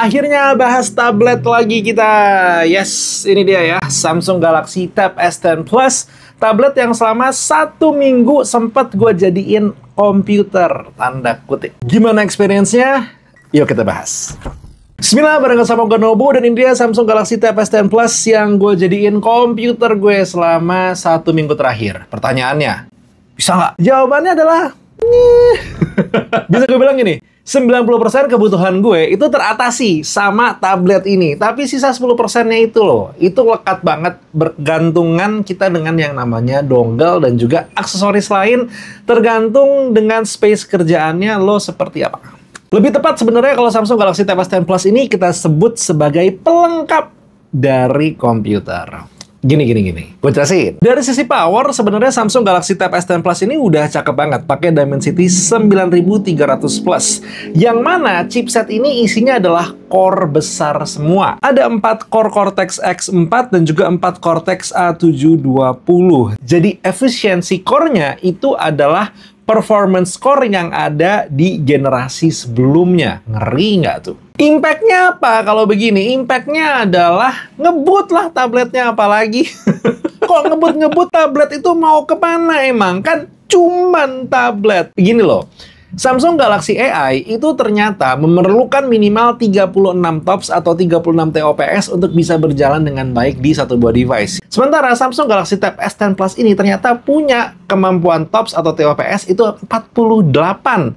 Akhirnya bahas tablet lagi kita. Yes, ini dia ya, Samsung Galaxy Tab S10 Plus. Tablet yang selama 1 minggu sempat gue jadiin komputer, tanda kutip. Gimana experience-nya? Yuk kita bahas. Bismillah, bareng sama gue Nobu, dan ini dia Samsung Galaxy Tab S10 Plus yang gue jadiin komputer gue selama 1 minggu terakhir. Pertanyaannya, bisa nggak? Jawabannya adalah bisa gue bilang gini, 90% kebutuhan gue itu teratasi sama tablet ini. Tapi sisa 10%-nya itu loh, itu lekat banget bergantungan kita dengan yang namanya dongle dan juga aksesoris lain, tergantung dengan space kerjaannya lo seperti apa. Lebih tepat sebenarnya kalau Samsung Galaxy Tab S10 Plus ini kita sebut sebagai pelengkap dari komputer. Gini. Gue jelasin. Dari sisi power, sebenarnya Samsung Galaxy Tab S10 Plus ini udah cakep banget. Pakai Dimensity 9300 Plus. Yang mana chipset ini isinya adalah core besar semua. Ada 4 core Cortex X4 dan juga 4 Cortex A720. Jadi efisiensi core-nya itu adalah performance core yang ada di generasi sebelumnya. Ngeri nggak tuh? Impact-nya apa kalau begini? Impact-nya adalah ngebut lah tabletnya, apalagi. Kok ngebut tablet itu mau kemana emang? Kan cuman tablet. Gini loh, Samsung Galaxy AI itu ternyata memerlukan minimal 36 TOPS atau 36 TOPS untuk bisa berjalan dengan baik di satu buah device. Sementara Samsung Galaxy Tab S10 Plus ini ternyata punya kemampuan TOPS atau TOPS itu 48.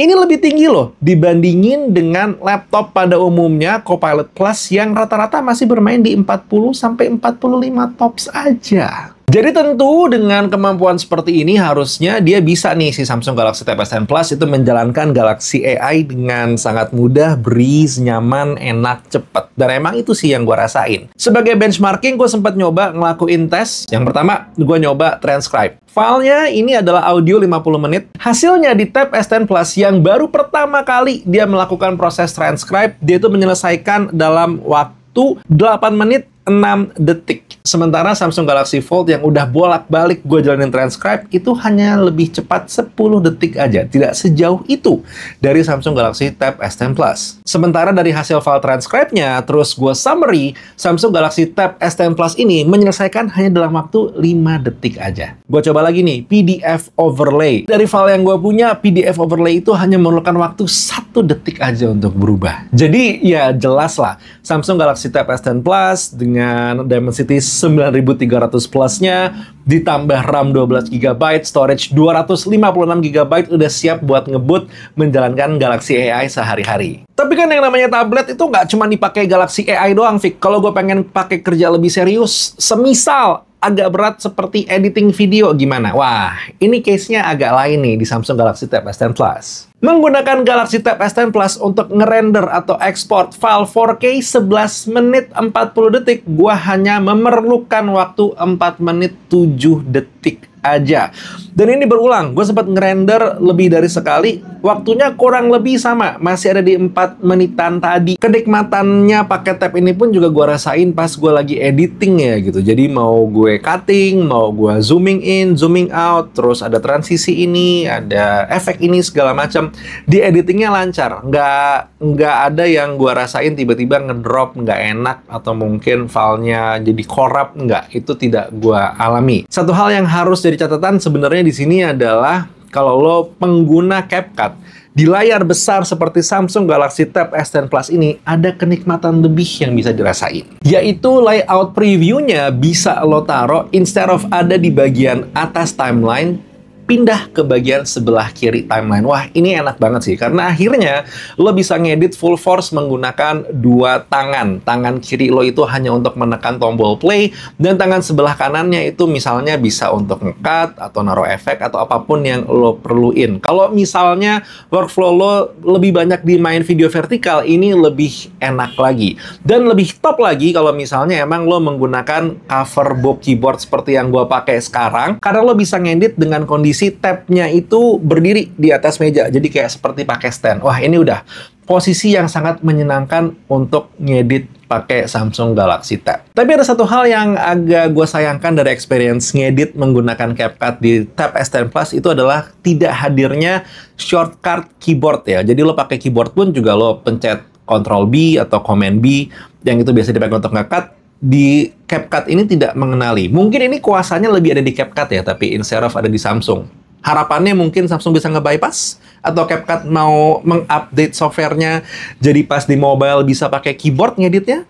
Ini lebih tinggi loh dibandingin dengan laptop pada umumnya Copilot Plus yang rata-rata masih bermain di 40-45 TOPS aja. Jadi tentu dengan kemampuan seperti ini harusnya dia bisa nih, si Samsung Galaxy Tab S10 Plus itu menjalankan Galaxy AI dengan sangat mudah, breeze, nyaman, enak, cepet. Dan emang itu sih yang gue rasain. Sebagai benchmarking, gue sempat nyoba ngelakuin tes. Yang pertama, gue nyoba transcribe. Filenya ini adalah audio 50 menit. Hasilnya di Tab S10 Plus yang baru pertama kali dia melakukan proses transcribe, dia itu menyelesaikan dalam waktu 8 menit 6 detik. Sementara Samsung Galaxy Fold yang udah bolak-balik gue jalanin transcribe itu hanya lebih cepat 10 detik aja. Tidak sejauh itu dari Samsung Galaxy Tab S10 Plus. Sementara dari hasil file transcribe-nya, terus gue summary, Samsung Galaxy Tab S10 Plus ini menyelesaikan hanya dalam waktu 5 detik aja. Gue coba lagi nih, PDF overlay. Dari file yang gue punya, PDF overlay itu hanya memerlukan waktu 1 detik aja untuk berubah. Jadi ya jelas lah, Samsung Galaxy Tab S10 Plus dengan Dimensity 9300 Plus-nya, ditambah RAM 12GB, storage 256GB, udah siap buat ngebut menjalankan Galaxy AI sehari-hari. Tapi kan yang namanya tablet itu nggak cuma dipakai Galaxy AI doang, Fik. Kalau gue pengen pakai kerja lebih serius, semisal agak berat seperti editing video, gimana? Wah, ini case-nya agak lain nih di Samsung Galaxy Tab S10 Plus. Menggunakan Galaxy Tab S10 Plus untuk ngerender atau ekspor file 4K 11 menit 40 detik, gua hanya memerlukan waktu 4 menit 7 detik aja. Dan ini berulang, gue sempat ngerender lebih dari sekali, waktunya kurang lebih sama, masih ada di 4 menitan tadi. Kenikmatannya pakai tab ini pun juga gue rasain pas gue lagi editing ya gitu. Jadi mau gue cutting, mau gue zooming in, zooming out, terus ada transisi ini, ada efek ini, segala macam. Di editingnya lancar, nggak ada yang gue rasain tiba-tiba ngedrop, nggak enak, atau mungkin filenya jadi korup, nggak. Itu tidak gue alami. Satu hal yang harus jadi catatan sebenarnya di sini adalah kalau lo pengguna CapCut di layar besar seperti Samsung Galaxy Tab S10 Plus ini ada kenikmatan lebih yang bisa dirasain, yaitu layout previewnya bisa lo taruh instead of ada di bagian atas timeline, pindah ke bagian sebelah kiri timeline. Wah, ini enak banget sih, karena akhirnya lo bisa ngedit full force menggunakan 2 tangan. Tangan kiri lo itu hanya untuk menekan tombol play, dan tangan sebelah kanannya itu misalnya bisa untuk nge-cut, atau naruh efek, atau apapun yang lo perluin. Kalau misalnya workflow lo lebih banyak di main video vertikal, ini lebih enak lagi. Dan lebih top lagi kalau misalnya emang lo menggunakan cover book keyboard seperti yang gue pakai sekarang, karena lo bisa ngedit dengan kondisi tabnya itu berdiri di atas meja, jadi kayak seperti pakai stand. Wah, ini udah posisi yang sangat menyenangkan untuk ngedit pakai Samsung Galaxy Tab. Tapi ada satu hal yang agak gue sayangkan dari experience ngedit menggunakan CapCut di Tab S10 Plus, itu adalah tidak hadirnya shortcut keyboard ya. Jadi lo pakai keyboard pun juga lo pencet Ctrl B atau Command B, yang itu biasa dipakai untuk nge-cut, di CapCut ini tidak mengenali. Mungkin ini kuasanya lebih ada di CapCut ya, tapi instead of ada di Samsung. Harapannya mungkin Samsung bisa nge-bypass, atau CapCut mau mengupdate softwarenya, jadi pas di mobile bisa pakai keyboard ngeditnya.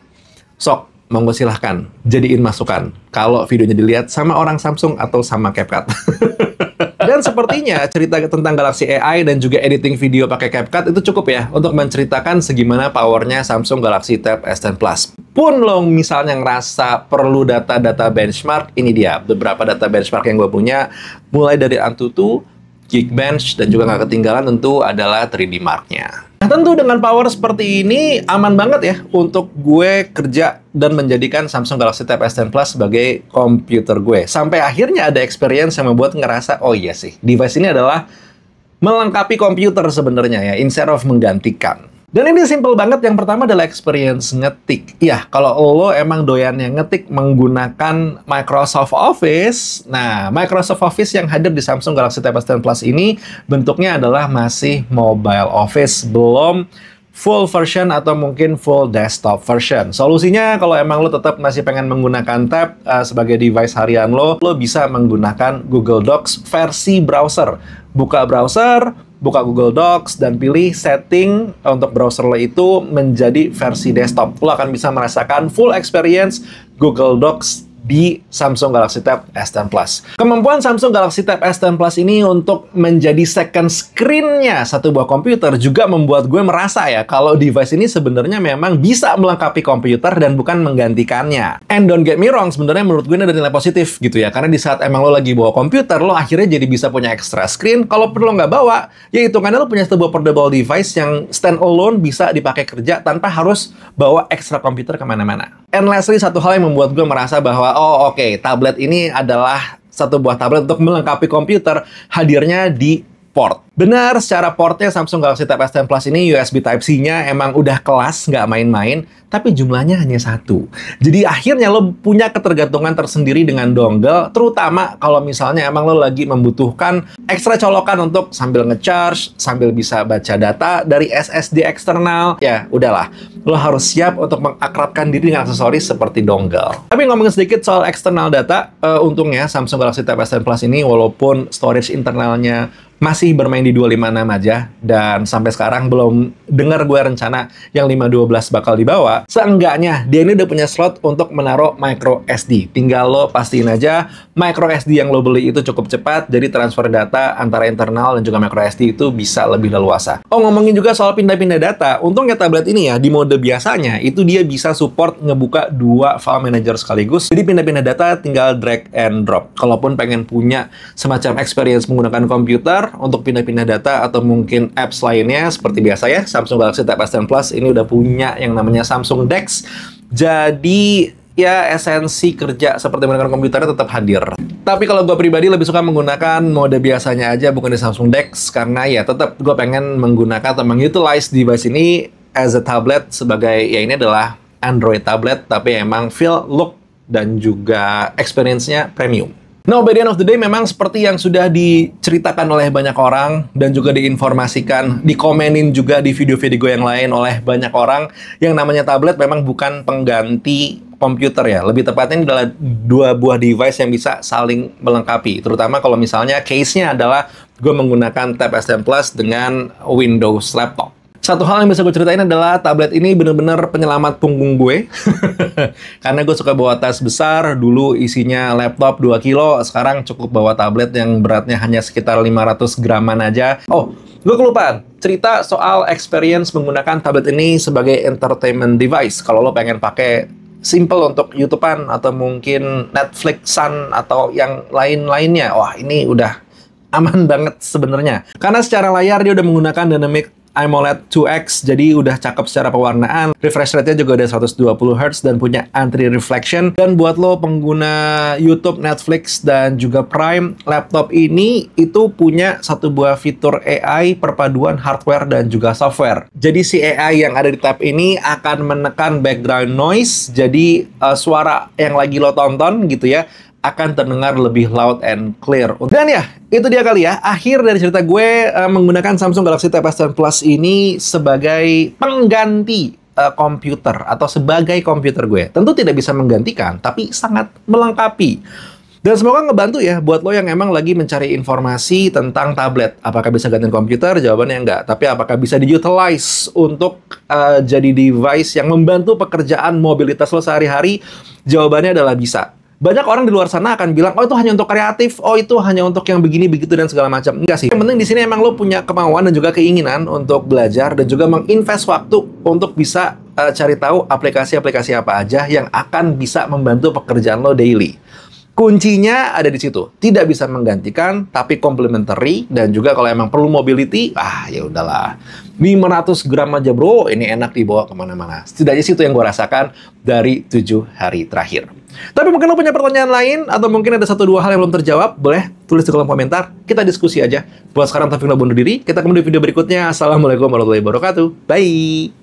Sok, monggo silahkan, jadiin masukan. Kalau videonya dilihat sama orang Samsung atau sama CapCut. Dan sepertinya cerita tentang Galaxy AI dan juga editing video pakai CapCut itu cukup ya untuk menceritakan segimana powernya Samsung Galaxy Tab S10 Plus. Pun lo misalnya ngerasa perlu data-data benchmark, ini dia beberapa data benchmark yang gue punya, mulai dari Antutu, Geekbench, dan juga nggak ketinggalan tentu adalah 3D Mark-nya. Nah, tentu dengan power seperti ini aman banget ya untuk gue kerja dan menjadikan Samsung Galaxy Tab S10 Plus sebagai komputer gue. Sampai akhirnya ada experience yang membuat ngerasa, oh iya sih, device ini adalah melengkapi komputer sebenarnya ya, instead of menggantikan. Dan ini simple banget. Yang pertama adalah experience ngetik. Ya, kalau lo emang doyannya ngetik menggunakan Microsoft Office, nah, Microsoft Office yang hadir di Samsung Galaxy Tab S10 Plus ini bentuknya adalah masih mobile office, belum full version atau mungkin full desktop version. Solusinya kalau emang lo tetap masih pengen menggunakan Tab sebagai device harian lo bisa menggunakan Google Docs versi browser. Buka browser, buka Google Docs, dan pilih setting untuk browser lo itu menjadi versi desktop. Lo akan bisa merasakan full experience Google Docs di Samsung Galaxy Tab S10 Plus. Kemampuan Samsung Galaxy Tab S10 Plus ini untuk menjadi second screen-nya satu buah komputer juga membuat gue merasa ya kalau device ini sebenarnya memang bisa melengkapi komputer dan bukan menggantikannya. And don't get me wrong, sebenarnya menurut gue ini ada nilai positif gitu ya, karena di saat emang lo lagi bawa komputer, lo akhirnya jadi bisa punya extra screen. Kalau perlu nggak bawa, ya hitungannya lo punya sebuah portable device yang stand alone bisa dipakai kerja tanpa harus bawa extra komputer kemana-mana. And lastly, satu hal yang membuat gue merasa bahwa oh oke, tablet ini adalah satu buah tablet untuk melengkapi komputer, hadirnya di port. Benar, secara portnya Samsung Galaxy Tab S10 Plus ini USB Type-C-nya emang udah kelas, nggak main-main, tapi jumlahnya hanya satu. Jadi akhirnya lo punya ketergantungan tersendiri dengan dongle, terutama kalau misalnya emang lo lagi membutuhkan ekstra colokan untuk sambil nge-charge, sambil bisa baca data dari SSD eksternal. Ya, udahlah. Lo harus siap untuk mengakrabkan diri dengan aksesoris seperti dongle. Tapi ngomongin sedikit soal eksternal data, untungnya Samsung Galaxy Tab S10 Plus ini walaupun storage internalnya masih bermain di 256 aja, dan sampai sekarang belum dengar gue rencana yang 512 bakal dibawa. Seenggaknya dia ini udah punya slot untuk menaruh micro SD. Tinggal lo pastiin aja micro SD yang lo beli itu cukup cepat, jadi transfer data antara internal dan juga micro SD itu bisa lebih leluasa. Oh, ngomongin juga soal pindah-pindah data, untungnya tablet ini ya di mode biasanya itu dia bisa support ngebuka 2 file manager sekaligus. Jadi pindah-pindah data tinggal drag and drop. Kalaupun pengen punya semacam experience menggunakan komputer untuk pindah-pindah data atau mungkin apps lainnya, seperti biasa ya, Samsung Galaxy Tab S10 Plus ini udah punya yang namanya Samsung DeX. Jadi ya esensi kerja seperti menggunakan komputernya tetap hadir. Tapi kalau gue pribadi lebih suka menggunakan mode biasanya aja, bukan di Samsung DeX, karena ya tetap gue pengen menggunakan atau mengutilize device ini as a tablet sebagai, ya ini adalah Android tablet, tapi emang feel, look, dan juga experience-nya premium. Nah, by the end of the day, memang seperti yang sudah diceritakan oleh banyak orang dan juga diinformasikan, dikomenin juga di video-video yang lain oleh banyak orang, yang namanya tablet memang bukan pengganti komputer ya. Lebih tepatnya ini adalah 2 buah device yang bisa saling melengkapi. Terutama kalau misalnya case-nya adalah gue menggunakan Tab S10 Plus dengan Windows laptop. Satu hal yang bisa gue ceritain adalah tablet ini bener-bener penyelamat punggung gue. Karena gue suka bawa tas besar, dulu isinya laptop 2 kilo, sekarang cukup bawa tablet yang beratnya hanya sekitar 500 graman aja. Oh, gue kelupaan cerita soal experience menggunakan tablet ini sebagai entertainment device. Kalau lo pengen pakai simple untuk YouTube-an atau mungkin Netflix-an atau yang lain-lainnya, wah ini udah aman banget sebenarnya. Karena secara layar dia udah menggunakan Dynamic AMOLED 2X, jadi udah cakep secara pewarnaan. Refresh rate-nya juga ada 120 Hz dan punya anti-reflection. Dan buat lo pengguna YouTube, Netflix, dan juga Prime, laptop ini itu punya satu buah fitur AI perpaduan hardware dan juga software. Jadi si AI yang ada di tab ini akan menekan background noise, jadi suara yang lagi lo tonton gitu ya, akan terdengar lebih loud and clear. Dan ya, itu dia kali ya, akhir dari cerita gue menggunakan Samsung Galaxy Tab S10 Plus ini sebagai pengganti komputer atau sebagai komputer gue. Tentu tidak bisa menggantikan, tapi sangat melengkapi. Dan semoga ngebantu ya buat lo yang emang lagi mencari informasi tentang tablet. Apakah bisa gantiin komputer? Jawabannya enggak. Tapi apakah bisa di-utilize untuk jadi device yang membantu pekerjaan mobilitas lo sehari-hari? Jawabannya adalah bisa. Banyak orang di luar sana akan bilang, oh itu hanya untuk kreatif, oh itu hanya untuk yang begini, begitu, dan segala macam. Enggak sih. Yang penting di sini emang lo punya kemauan dan juga keinginan untuk belajar dan juga menginvest waktu untuk bisa cari tahu aplikasi-aplikasi apa aja yang akan bisa membantu pekerjaan lo daily. Kuncinya ada di situ. Tidak bisa menggantikan, tapi complementary, dan juga kalau emang perlu mobility, ya udahlah. 500 gram aja bro, ini enak dibawa kemana-mana. Setidaknya situ yang gue rasakan dari 7 hari terakhir. Tapi mungkin lo punya pertanyaan lain, atau mungkin ada 1-2 hal yang belum terjawab, boleh tulis di kolom komentar, kita diskusi aja. Buat sekarang Taufik undur diri, kita ketemu di video berikutnya. Assalamualaikum warahmatullahi wabarakatuh. Bye!